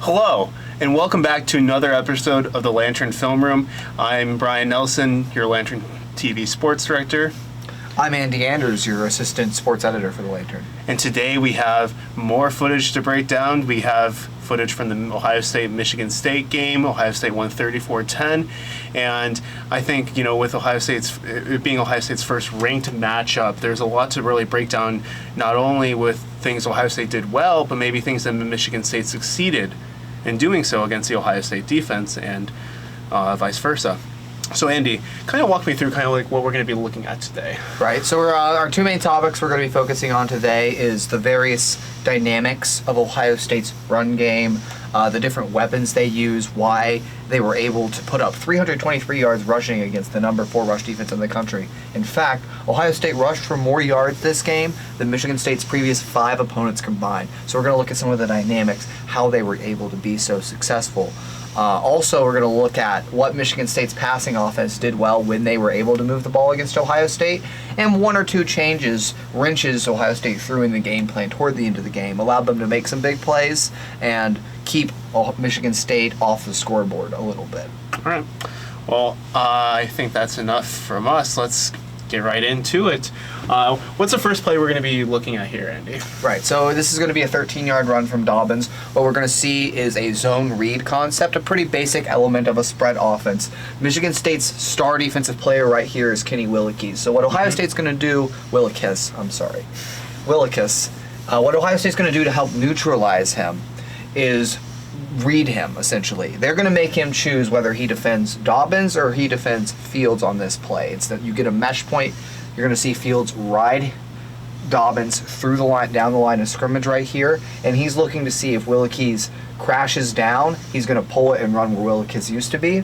Hello, and welcome back to another episode of the Lantern Film Room. I'm Brian Nelson, your Lantern TV sports director. I'm Andy Anders, your assistant sports editor for the Lantern. And today we have more footage to break down. We have footage from the Ohio State-Michigan State game. Ohio State won 34-10. And I think, with it being Ohio State's first ranked matchup, there's a lot to really break down, not only with things Ohio State did well, but maybe things that Michigan State succeeded in doing so against the Ohio State defense and vice versa. So Andy, kind of walk me through what we're going to be looking at today. Right, so our two main topics we're going to be focusing on today is the various dynamics of Ohio State's run game, the different weapons they use, why they were able to put up 323 yards rushing against the number 4 rush defense in the country. In fact, Ohio State rushed for more yards this game than Michigan State's previous 5 opponents combined. So we're going to look at some of the dynamics, how they were able to be so successful. Also, we're going to look at what Michigan State's passing offense did well when they were able to move the ball against Ohio State, and 1 or 2 wrenches Ohio State threw in the game plan toward the end of the game, allowed them to make some big plays and keep Michigan State off the scoreboard a little bit. All right. Well, I think that's enough from us. Let's get right into it. What's the first play we're going to be looking at here, Andy? Right, so this is going to be a 13-yard run from Dobbins. What we're going to see is a zone read concept, a pretty basic element of a spread offense. Michigan State's star defensive player right here is Kenny Willekes. So what Ohio State's going to do, Willekes. What Ohio State's going to do to help neutralize him is read him, essentially. They're going to make him choose whether he defends Dobbins or he defends Fields on this play. It's that you get a mesh point. You're going to see Fields ride Dobbins through the line, down the line of scrimmage right here, and he's looking to see if Willekes crashes down, he's going to pull it and run where Willekes used to be.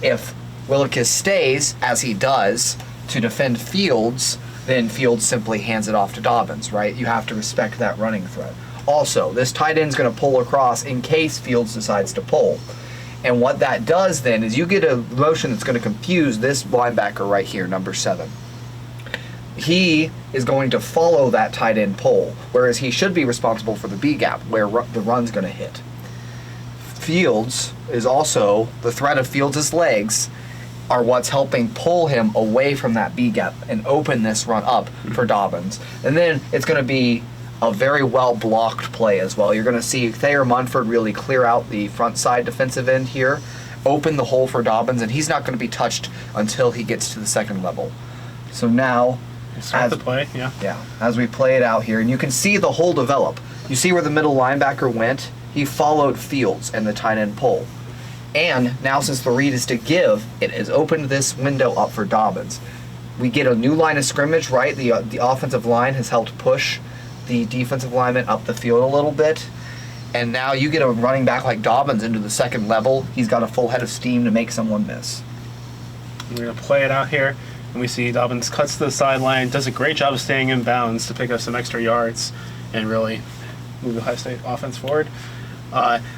If Willekes stays, as he does, to defend Fields, then Fields simply hands it off to Dobbins, right? You have to respect that running threat. Also, this tight end's going to pull across in case Fields decides to pull. And what that does then is you get a motion that's going to confuse this linebacker right here, number 7. He is going to follow that tight end pull, whereas he should be responsible for the B gap where the run's going to hit. Fields is also, the threat of Fields' legs are what's helping pull him away from that B gap and open this run up for Dobbins. And then it's going to be a very well blocked play as well. You're going to see Thayer Munford really clear out the front side defensive end here, open the hole for Dobbins, and he's not going to be touched until he gets to the second level. So now, Start the play, yeah. Yeah, as we play it out here, and you can see the hole develop. You see where the middle linebacker went? He followed Fields and the tight end pull. And now since the read is to give, it has opened this window up for Dobbins. We get a new line of scrimmage, right? The offensive line has helped push the defensive lineman up the field a little bit, and now you get a running back like Dobbins into the second level. He's got a full head of steam to make someone miss. We're going to play it out here, and we see Dobbins cuts to the sideline, does a great job of staying in bounds to pick up some extra yards and really move the Ohio State offense forward.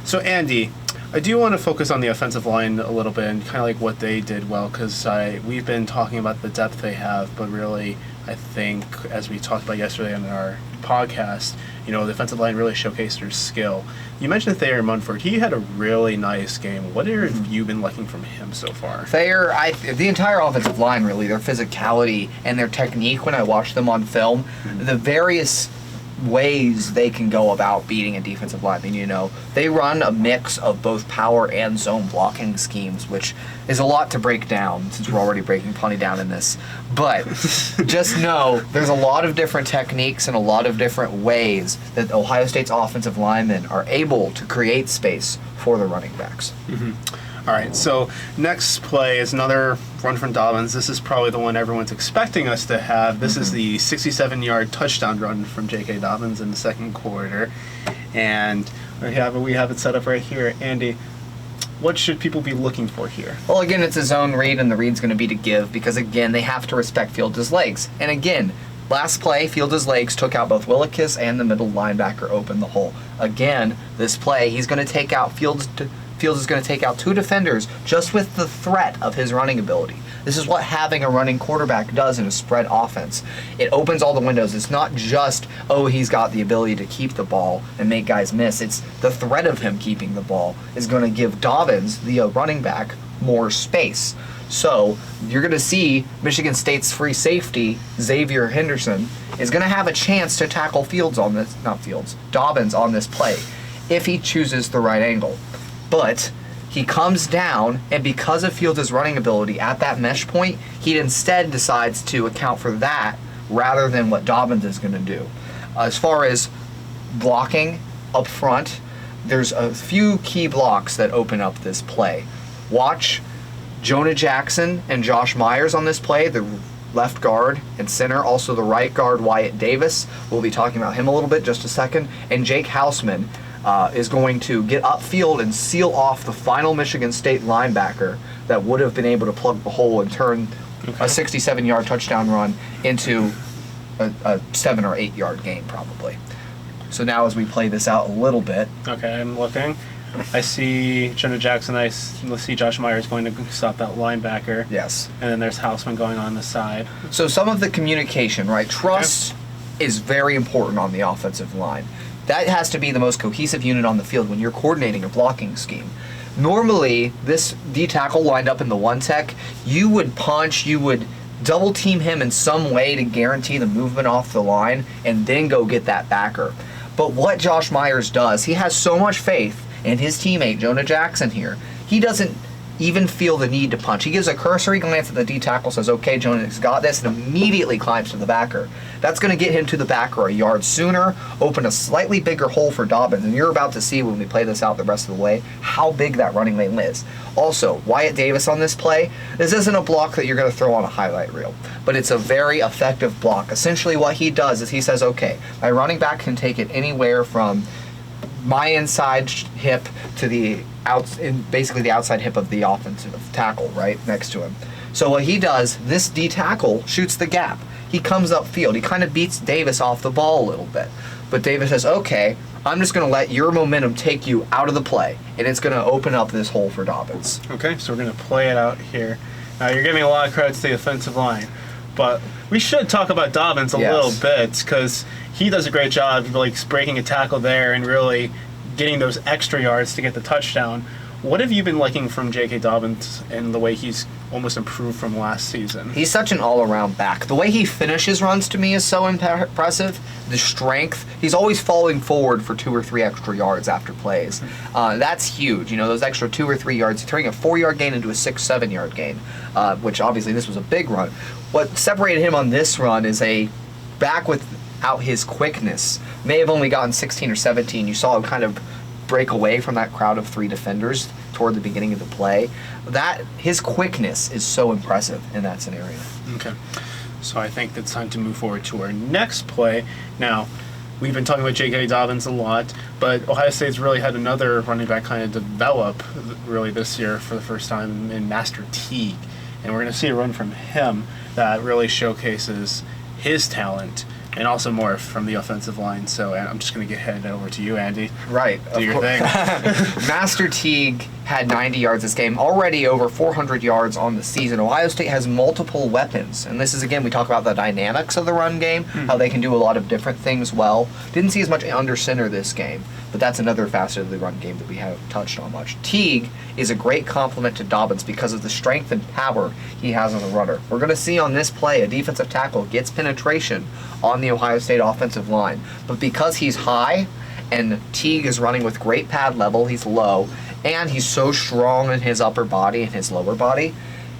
So Andy, I do want to focus on the offensive line a little bit and kind of like what they did well, because we've been talking about the depth they have, but really I think, as we talked about yesterday on our podcast, the offensive line really showcased their skill. You mentioned Thayer Munford. He had a really nice game. What have you been liking from him so far? Thayer, the entire offensive line, really, their physicality and their technique when I watched them on film, the various ways they can go about beating a defensive lineman. They run a mix of both power and zone blocking schemes, which is a lot to break down since we're already breaking plenty down in this. But just know there's a lot of different techniques and a lot of different ways that Ohio State's offensive linemen are able to create space for the running backs. All right, so next play is another run from Dobbins. This is probably the one everyone's expecting us to have. This is the 67-yard touchdown run from J.K. Dobbins in the second quarter. And we have it set up right here. Andy, what should people be looking for here? Well, again, it's a zone read, and the read's going to be to give because, again, they have to respect Fields' legs. And, again, last play, Fields' legs took out both Willekes and the middle linebacker, opened the hole. Again, this play, he's going to take out Fields is going to take out 2 defenders just with the threat of his running ability. This is what having a running quarterback does in a spread offense. It opens all the windows. It's not just, oh, he's got the ability to keep the ball and make guys miss. It's the threat of him keeping the ball is going to give Dobbins, the running back, more space. So you're going to see Michigan State's free safety, Xavier Henderson, is going to have a chance to tackle Dobbins on this play if he chooses the right angle. But he comes down, and because of Fields' running ability at that mesh point, he instead decides to account for that rather than what Dobbins is going to do. As far as blocking up front, there's a few key blocks that open up this play. Watch Jonah Jackson and Josh Myers on this play, the left guard and center, also the right guard Wyatt Davis. We'll be talking about him a little bit just a second. And Jake Hausman is going to get upfield and seal off the final Michigan State linebacker that would have been able to plug the hole and turn a 67-yard touchdown run into a 7 or 8 yard gain probably. So now as we play this out a little bit. Okay, I'm looking. I see Jonah Jackson. Let's see Josh Myers going to stop that linebacker. Yes. And then there's Hausman going on the side. So some of the communication, right? Trust is very important on the offensive line. That has to be the most cohesive unit on the field when you're coordinating a blocking scheme. Normally, this D tackle lined up in the one tech, you would punch, you would double team him in some way to guarantee the movement off the line and then go get that backer. But what Josh Myers does, he has so much faith in his teammate, Jonah Jackson here. He doesn't even feel the need to punch. He gives a cursory glance at the D tackle, says, okay, Jonah's got this, and immediately climbs to the backer. That's going to get him to the backer a yard sooner, open a slightly bigger hole for Dobbins, and you're about to see when we play this out the rest of the way how big that running lane is. Also, Wyatt Davis on this play, this isn't a block that you're going to throw on a highlight reel, but it's a very effective block. Essentially what he does is he says, okay, my running back can take it anywhere from my inside hip to basically the outside hip of the offensive tackle right next to him. So what he does, this D tackle shoots the gap. He comes upfield. He kind of beats Davis off the ball a little bit. But Davis says, okay, I'm just going to let your momentum take you out of the play, and it's going to open up this hole for Dobbins. Okay, so we're going to play it out here. Now, you're giving a lot of credit to the offensive line, but we should talk about Dobbins a little bit because he does a great job of like breaking a tackle there and really getting those extra yards to get the touchdown. What have you been liking from J.K. Dobbins and the way he's almost improved from last season? He's such an all-around back. The way he finishes runs to me is so impressive. The strength. He's always falling forward for 2 or 3 extra yards after plays. That's huge. You know, those extra 2 or 3 yards, turning a 4-yard gain into a 6-7 yard gain, which obviously this was a big run. What separated him on this run is a back without his quickness. May have only gotten 16 or 17. You saw him kind of break away from that crowd of 3 defenders toward the beginning of the play. That his quickness is so impressive in that scenario. Okay, so I think it's time to move forward to our next play. Now, we've been talking about J.K. Dobbins a lot, but Ohio State's really had another running back kind of develop really this year for the first time in Master Teague, and we're going to see a run from him that really showcases his talent and also more from the offensive line. So I'm just going to get headed over to you, Andy. Right. Do your thing. Master Teague had 90 yards this game, already over 400 yards on the season. Ohio State has multiple weapons, and this is, again, we talk about the dynamics of the run game, how they can do a lot of different things well. Didn't see as much under center this game, but that's another facet of the run game that we haven't touched on much. Teague is a great complement to Dobbins because of the strength and power he has as a runner. We're going to see on this play a defensive tackle gets penetration on the Ohio State offensive line, but because he's high and Teague is running with great pad level, he's low, and he's so strong in his upper body and his lower body,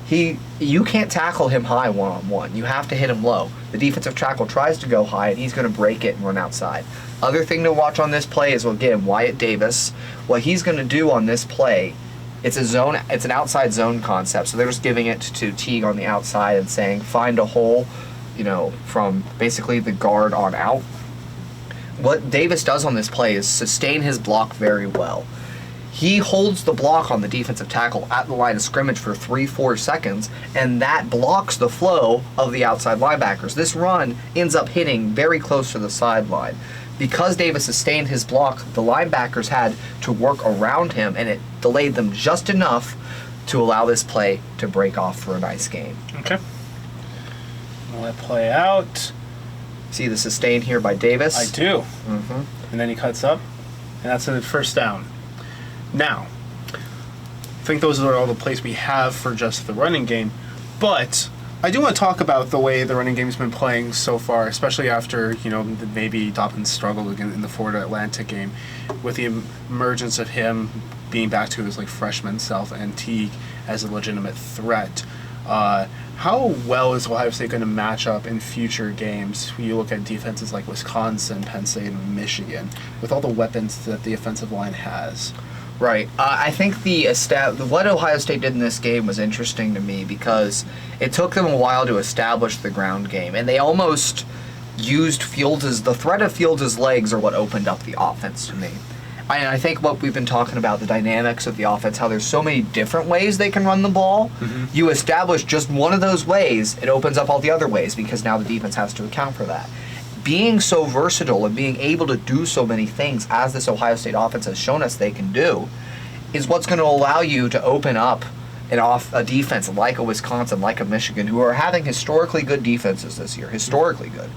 you can't tackle him high one-on-one. You have to hit him low. The defensive tackle tries to go high, and he's going to break it and run outside. Other thing to watch on this play is, again, Wyatt Davis. What he's going to do on this play, it's an outside zone concept, so they're just giving it to Teague on the outside and saying, find a hole, from basically the guard on out. What Davis does on this play is sustain his block very well. He holds the block on the defensive tackle at the line of scrimmage for 3-4 seconds, and that blocks the flow of the outside linebackers. This run ends up hitting very close to the sideline. Because Davis sustained his block, the linebackers had to work around him, and it delayed them just enough to allow this play to break off for a nice game. Okay. I'll let it play out. See the sustain here by Davis? I do. Mm-hmm. And then he cuts up, and that's a first down. Now, I think those are all the plays we have for just the running game, but I do want to talk about the way the running game's been playing so far, especially after, maybe Dobbins struggled again in the Florida Atlantic game with the emergence of him being back to his freshman self and Teague as a legitimate threat. How well is Ohio State going to match up in future games? You look at defenses like Wisconsin, Penn State, and Michigan, with all the weapons that the offensive line has. Right. I think what Ohio State did in this game was interesting to me because it took them a while to establish the ground game, and they almost used the threat of Fields' legs are what opened up the offense to me. And I think what we've been talking about, the dynamics of the offense, how there's so many different ways they can run the ball. Mm-hmm. You establish just one of those ways, it opens up all the other ways because now the defense has to account for that. Being so versatile and being able to do so many things as this Ohio State offense has shown us they can do is what's going to allow you to open up a defense like a Wisconsin, like a Michigan, who are having historically good defenses this year, historically good.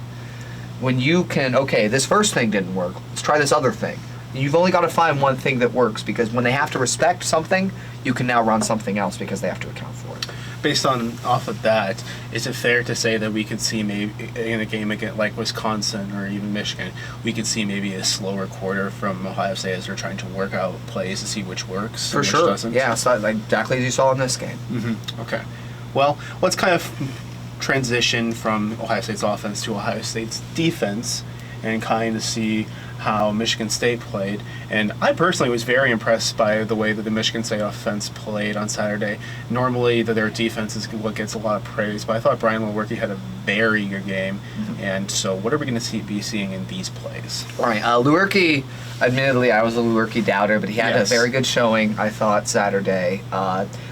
When you can, okay, this first thing didn't work, let's try this other thing. You've only got to find one thing that works because when they have to respect something, you can now run something else because they have to account for it. Based off of that, is it fair to say that we could see maybe in a game against like Wisconsin or even Michigan, we could see maybe a slower quarter from Ohio State as they're trying to work out plays to see which works for and sure. Which doesn't? Yeah, so exactly as you saw in this game. Mm-hmm. Okay. Well, let's kind of transition from Ohio State's offense to Ohio State's defense and kind of see how Michigan State played. And I personally was very impressed by the way that the Michigan State offense played on Saturday. Normally, their defense is what gets a lot of praise, but I thought Brian Lewerke had a very good game. Mm-hmm. And so what are we going to be seeing in these plays? All right. Lewerke, admittedly, I was a Lewerke doubter, but he had a very good showing, I thought, Saturday.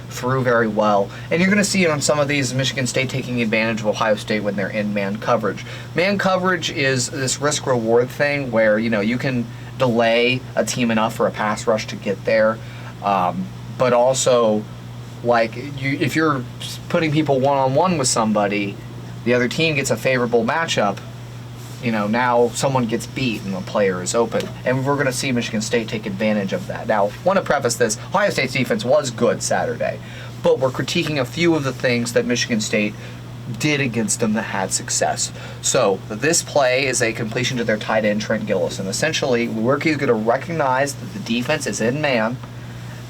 Threw very well. And you're going to see it on some of these Michigan State taking advantage of Ohio State when they're in man coverage. Man coverage is this risk-reward thing where, you can delay a team enough for a pass rush to get there. But also, if you're putting people one-on-one with somebody, the other team gets a favorable matchup, now someone gets beat and the player is open. And we're going to see Michigan State take advantage of that. Now, I want to preface this. Ohio State's defense was good Saturday, but we're critiquing a few of the things that Michigan State did against them that had success. So this play is a completion to their tight end, Trent Gillison. Essentially, Lewerke is going to recognize that the defense is in man,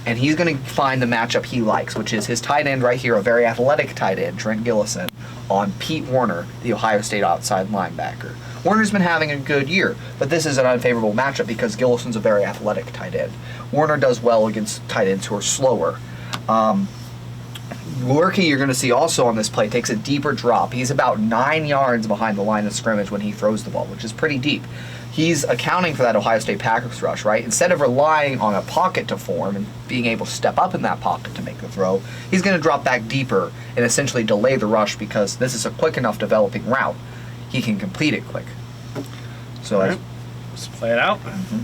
and he's going to find the matchup he likes, which is his tight end right here, a very athletic tight end, Trent Gillison, on Pete Werner, the Ohio State outside linebacker. Werner's been having a good year, but this is an unfavorable matchup because Gillison's a very athletic tight end. Werner does well against tight ends who are slower. Lewerke, you're going to see also on this play, takes a deeper drop. He's about 9 yards behind the line of scrimmage when he throws the ball, which is pretty deep. He's accounting for that Ohio State Packers rush, right? Instead of relying on a pocket to form and being able to step up in that pocket to make the throw, he's going to drop back deeper and essentially delay the rush because this is a quick enough developing route. He can complete it quick. So right. Let's play it out. Mm-hmm.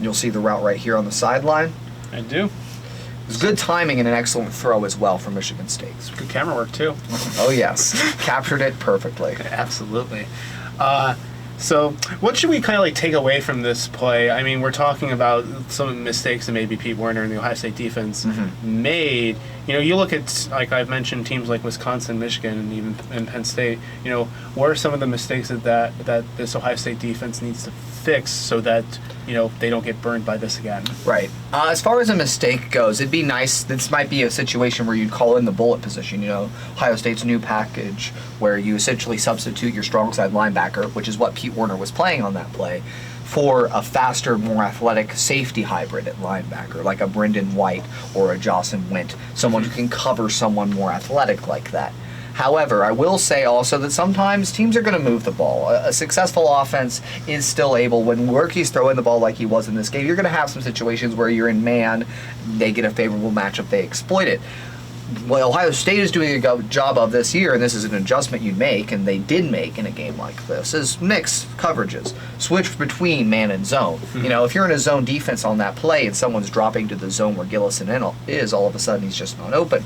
You'll see the route right here on the sideline. I do. It was good timing and an excellent throw as well from Michigan State. It's good camera work too. Oh yes, captured it perfectly. Absolutely. So what should we kind of take away from this play? I mean, we're talking about some mistakes that maybe Pete Werner and the Ohio State defense made. You look at, like I've mentioned, teams like Wisconsin, Michigan, and even Penn State. What are some of the mistakes that this Ohio State defense needs to fix so that they don't get burned by this again? Right. As far as a mistake goes, it'd be nice. This might be a situation where you'd call in the bullet position. Ohio State's new package where you essentially substitute your strong side linebacker, which is what Pete Werner was playing on that play, for a faster, more athletic safety hybrid at linebacker, like a Brendan White or a Jocelyn Wint, someone who can cover someone more athletic like that. However, I will say also that sometimes teams are going to move the ball. A successful offense is still able, when Lewerke's throwing the ball like he was in this game, you're going to have some situations where you're in man, they get a favorable matchup, they exploit it. what Ohio State is doing a job of this year, and this is an adjustment you'd make, and they did make in a game like this, is mix coverages, switch between man and zone. You know, if you're in a zone defense on that play and someone's dropping to the zone where Gillison is, all of a sudden he's just not open.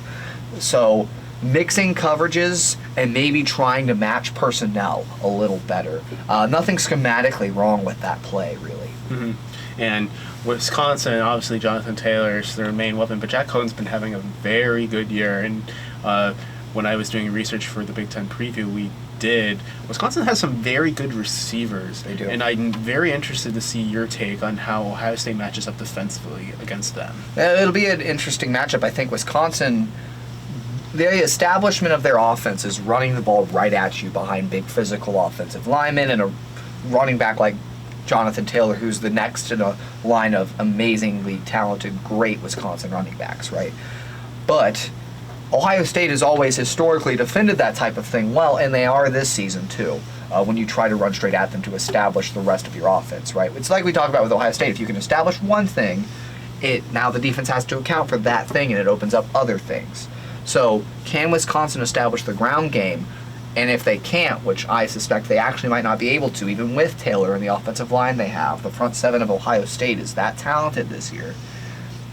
So mixing coverages and maybe trying to match personnel a little better. Nothing schematically wrong with that play, really. And Wisconsin, obviously Jonathan Taylor is their main weapon, but Jack Cohen's been having a very good year. And when I was doing research for the Big Ten preview, Wisconsin has some very good receivers. They do. And I'm very interested to see your take on how Ohio State matches up defensively against them. It'll be an interesting matchup. I think Wisconsin, the establishment of their offense is running the ball right at you behind big physical offensive linemen and a running back like Jonathan Taylor, who's the next in a line of amazingly talented, great Wisconsin running backs, right? But Ohio State has always historically defended that type of thing well, and they are this season too, when you try to run straight at them to establish the rest of your offense, right? It's like we talked about with Ohio State. If you can establish one thing, now the defense has to account for that thing, and it opens up other things. So can Wisconsin establish the ground game? And if they can't, which I suspect they actually might not be able to, even with Taylor and the offensive line they have, the front seven of Ohio State is that talented this year,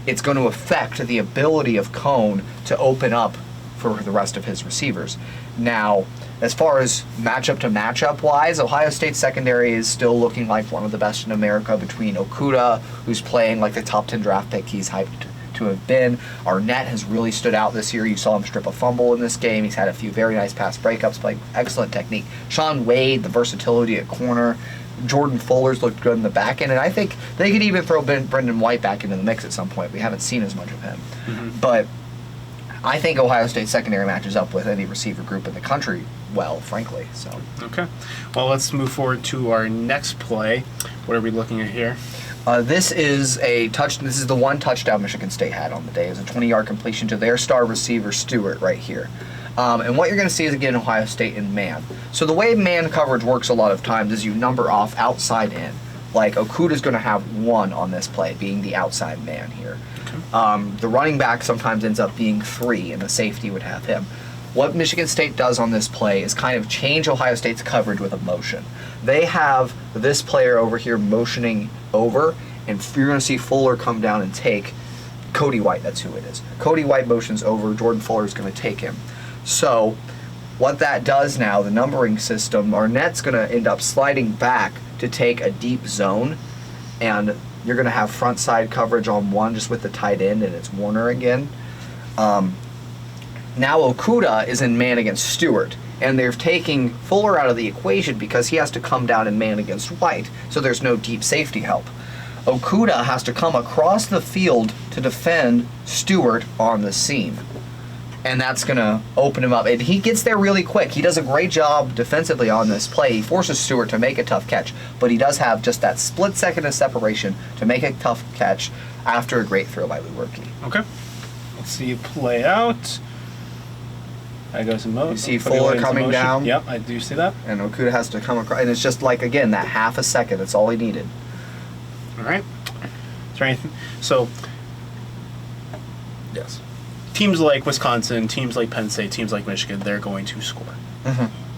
it's going to affect the ability of Cone to open up for the rest of his receivers. Now, as far as matchup to matchup wise, Ohio State secondary is still looking like one of the best in America between Okudah, who's playing like the top 10 draft pick he's hyped to have been. Arnett has really stood out this year. You saw him strip a fumble in this game. He's had a few very nice pass breakups, playing excellent technique. Shaun Wade, the versatility at corner. Jordan Fuller's looked good in the back end, and I think they could even throw Brendan White back into the mix at some point. We haven't seen as much of him. But I think Ohio State secondary matches up with any receiver group in the country well, frankly. So Okay. Well, let's move forward to our next play. What are we looking at here? This is This is the one touchdown Michigan State had on the day. It was a 20-yard completion to their star receiver Stewart right here. And what you're going to see is again Ohio State in man. So the way man coverage works a lot of times is you number off outside in. Like Okudah's going to have 1 on this play, being the outside man here. The running back sometimes ends up being 3, and the safety would have him. What Michigan State does on this play is kind of change Ohio State's coverage with a motion. They have this player over here motioning over, and you're going to see Fuller come down and take Cody White. That's who it is. Cody White motions over. Jordan Fuller is going to take him. So what that does now, the numbering system, Arnett's going to end up sliding back to take a deep zone, and you're going to have front side coverage on 1 just with the tight end, and it's Warner again. Now Okudah is in man against Stewart, and they're taking Fuller out of the equation because he has to come down in man against White, so there's no deep safety help. Okudah has to come across the field to defend Stewart on the seam, and that's going to open him up. And he gets there really quick. He does a great job defensively on this play. He forces Stewart to make a tough catch, but he does have just that split second of separation to make a tough catch after a great throw by Lou Werke. Okay. Let's see it play out. That goes in motion. You see Fuller coming down? Yep, I do see that. And Okudah has to come across, and it's just like, again, that half a second. That's all he needed. All right. Is there anything? So, Yes. teams like Wisconsin, teams like Penn State, teams like Michigan, they're going to score.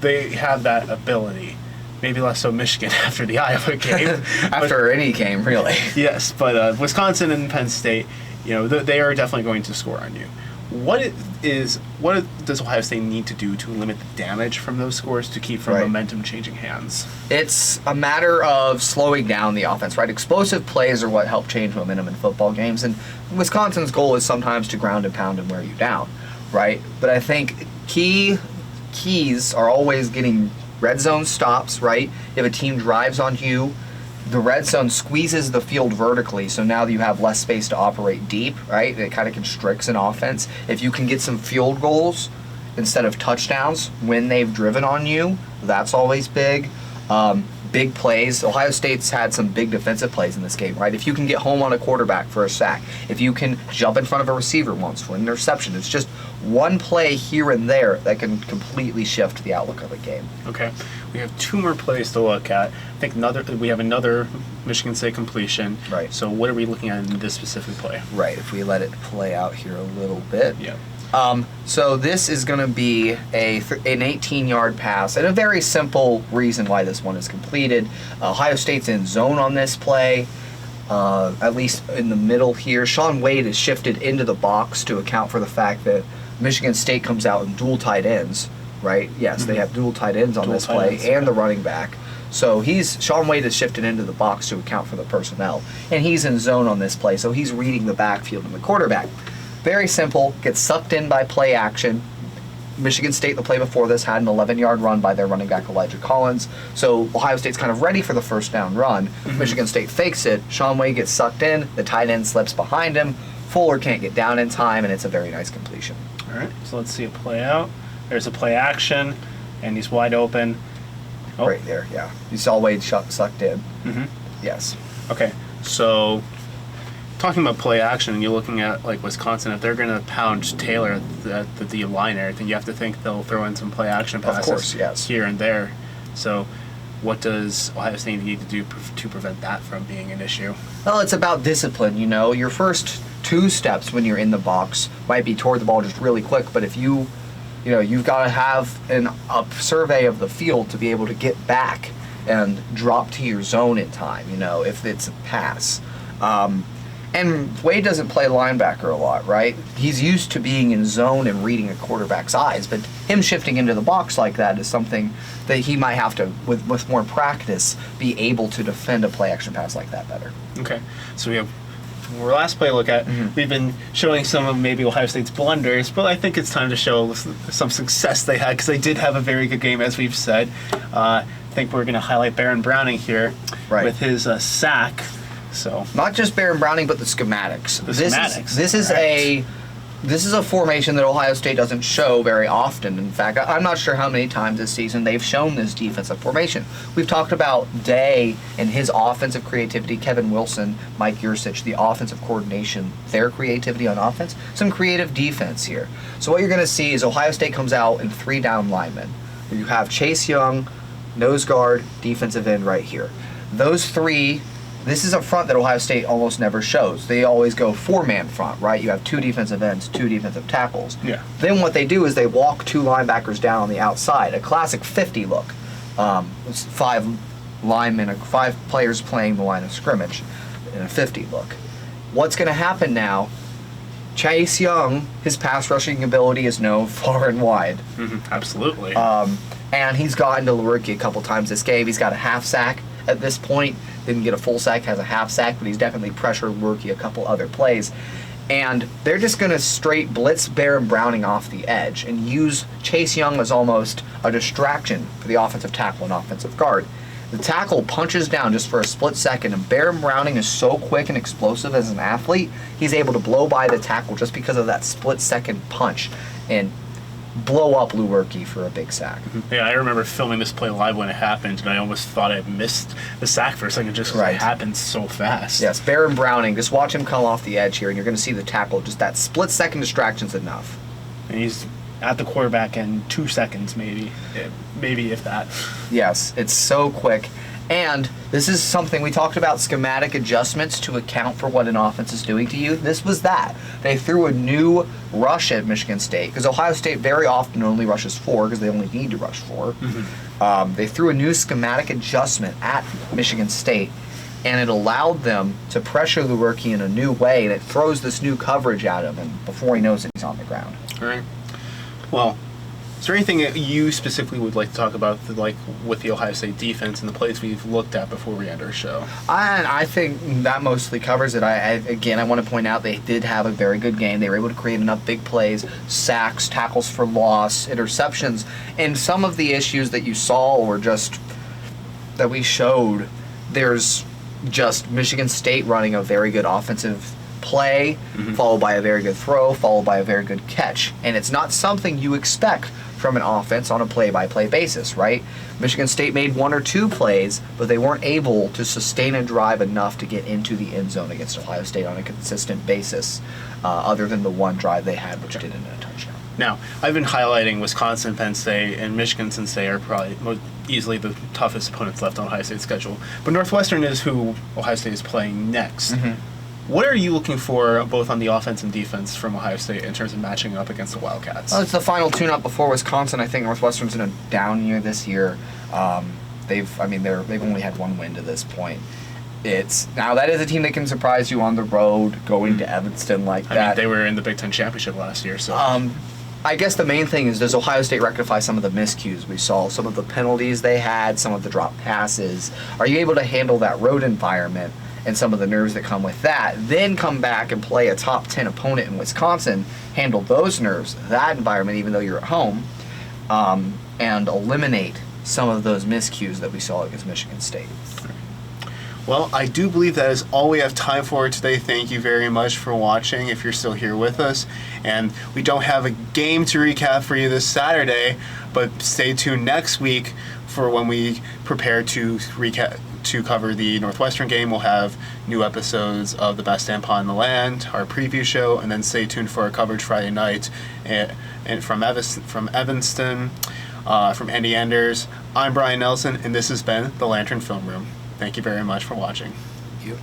They have that ability. Maybe less so Michigan after the Iowa game. After any game, really. Yes, but Wisconsin and Penn State, they are definitely going to score on you. What does Ohio State need to do to limit the damage from those scores to keep from momentum changing hands? It's a matter of slowing down the offense, right? Explosive plays are what help change momentum in football games, and Wisconsin's goal is sometimes to ground and pound and wear you down, right? But I think keys are always getting red zone stops, right? If a team drives on you, the red zone squeezes the field vertically, so now you have less space to operate deep, right? It kind of constricts an offense. If you can get some field goals instead of touchdowns when they've driven on you, that's always big. Big plays. Ohio State's had some big defensive plays in this game, right? If you can get home on a quarterback for a sack, if you can jump in front of a receiver once for an interception, it's just one play here and there that can completely shift the outlook of a game. Okay. We have 2 more plays to look at. I think we have another Michigan State completion. Right. So what are we looking at in this specific play? Right. If we let it play out here a little bit. Yeah. So this is going to be an 18-yard pass, and a very simple reason why this one is completed. Ohio State's in zone on this play, at least in the middle here. Shaun Wade is shifted into the box to account for the fact that Michigan State comes out in dual tight ends, right? Yes, they have dual tight ends on this play, and the running back. So Shaun Wade is shifted into the box to account for the personnel, and he's in zone on this play, so he's reading the backfield and the quarterback. Very simple, gets sucked in by play action. Michigan State, the play before this, had an 11-yard run by their running back Elijah Collins, so Ohio State's kind of ready for the first down run. Michigan State fakes it, Shaun Wade gets sucked in, the tight end slips behind him, Fuller can't get down in time, and it's a very nice completion. All right, so let's see it play out. There's a play action, and he's wide open. Oh. Right there, yeah. You saw Wade sucked in. Yes. Okay, so talking about play action, and you're looking at like Wisconsin, if they're going to pound Taylor at the D line or anything, you have to think they'll throw in some play action passes Of course, yes. here and there. So what does Ohio State need to do to prevent that from being an issue? Well, it's about discipline, you know. Your first 2 steps when you're in the box might be toward the ball just really quick, but if you've got to have a survey of the field to be able to get back and drop to your zone in time, you know, if it's a pass. And Wade doesn't play linebacker a lot, right? He's used to being in zone and reading a quarterback's eyes, but him shifting into the box like that is something that he might have to, with more practice, be able to defend a play action pass like that better. Okay, so we have our last play to look at. We've been showing some of maybe Ohio State's blunders, but I think it's time to show some success they had, because they did have a very good game, as we've said. I think we're going to highlight Baron Browning here with his sack. So not just Baron Browning, but the schematics. This is a formation that Ohio State doesn't show very often. In fact, I'm not sure how many times this season they've shown this defensive formation. We've talked about Day and his offensive creativity, Kevin Wilson, Mike Yursich, the offensive coordination, their creativity on offense, some creative defense here. So what you're going to see is Ohio State comes out in 3 down linemen. You have Chase Young, nose guard, defensive end right here. Those 3. This is a front that Ohio State almost never shows. They always go 4-man front, right? You have 2 defensive ends, 2 defensive tackles. Yeah. Then what they do is they walk 2 linebackers down on the outside, a classic 50 look. It's 5 linemen, 5 players playing the line of scrimmage in a 50 look. What's going to happen now? Chase Young, his pass rushing ability is known far and wide. Absolutely. And he's gotten to Lewerke a couple times this game. He's got a half sack at this point. Didn't get a full sack, has a half sack, but he's definitely pressured Lewerke a couple other plays. And they're just going to straight blitz Baron Browning off the edge and use Chase Young as almost a distraction for the offensive tackle and offensive guard. The tackle punches down just for a split second, and Baron Browning is so quick and explosive as an athlete, he's able to blow by the tackle just because of that split second punch and blow up Lewerke for a big sack. Yeah, I remember filming this play live when it happened, and I almost thought I had missed the sack for a second just because it happened so fast. Yes, Baron Browning, just watch him come off the edge here, and you're going to see the tackle, just that split second distraction's enough. And he's at the quarterback in 2 seconds, maybe if that. Yes, it's so quick. And this is something we talked about, schematic adjustments to account for what an offense is doing to you. This was that. They threw a new rush at Michigan State, because Ohio State very often only rushes 4 because they only need to rush 4. They threw a new schematic adjustment at Michigan State, and it allowed them to pressure Lewerke in a new way, and it throws this new coverage at him, and before he knows it, he's on the ground. All right. Well, is there anything that you specifically would like to talk about, like with the Ohio State defense and the plays we've looked at before we end our show? I think that mostly covers it. I want to point out they did have a very good game. They were able to create enough big plays, sacks, tackles for loss, interceptions, and some of the issues that you saw were just that we showed. There's just Michigan State running a very good offensive play, followed by a very good throw, followed by a very good catch. And it's not something you expect from an offense on a play-by-play basis, right? Michigan State made 1 or 2 plays, but they weren't able to sustain a drive enough to get into the end zone against Ohio State on a consistent basis, other than the 1 drive they had, which didn't end in a touchdown. Now, I've been highlighting Wisconsin, Penn State, and Michigan, since they are probably most easily the toughest opponents left on Ohio State's schedule. But Northwestern is who Ohio State is playing next. What are you looking for both on the offense and defense from Ohio State in terms of matching up against the Wildcats? Well, it's the final tune-up before Wisconsin. I think Northwestern's in a down year this year. They've only had one win to this point. Now that is a team that can surprise you on the road, going to Evanston like that. I mean, they were in the Big Ten championship last year, so. I guess the main thing is, does Ohio State rectify some of the miscues we saw, some of the penalties they had, some of the drop passes? Are you able to handle that road environment and some of the nerves that come with that? Then come back and play a top 10 opponent in Wisconsin, handle those nerves, that environment, even though you're at home, and eliminate some of those miscues that we saw against Michigan State. Well, I do believe that is all we have time for today. Thank you very much for watching, if you're still here with us. And we don't have a game to recap for you this Saturday, but stay tuned next week for when we prepare to cover the Northwestern game. We'll have new episodes of The Best Tampon in the Land, our preview show, and then stay tuned for our coverage Friday night and from Evanston, from Andy Anders. I'm Brian Nelson, and this has been The Lantern Film Room. Thank you very much for watching. Thank you.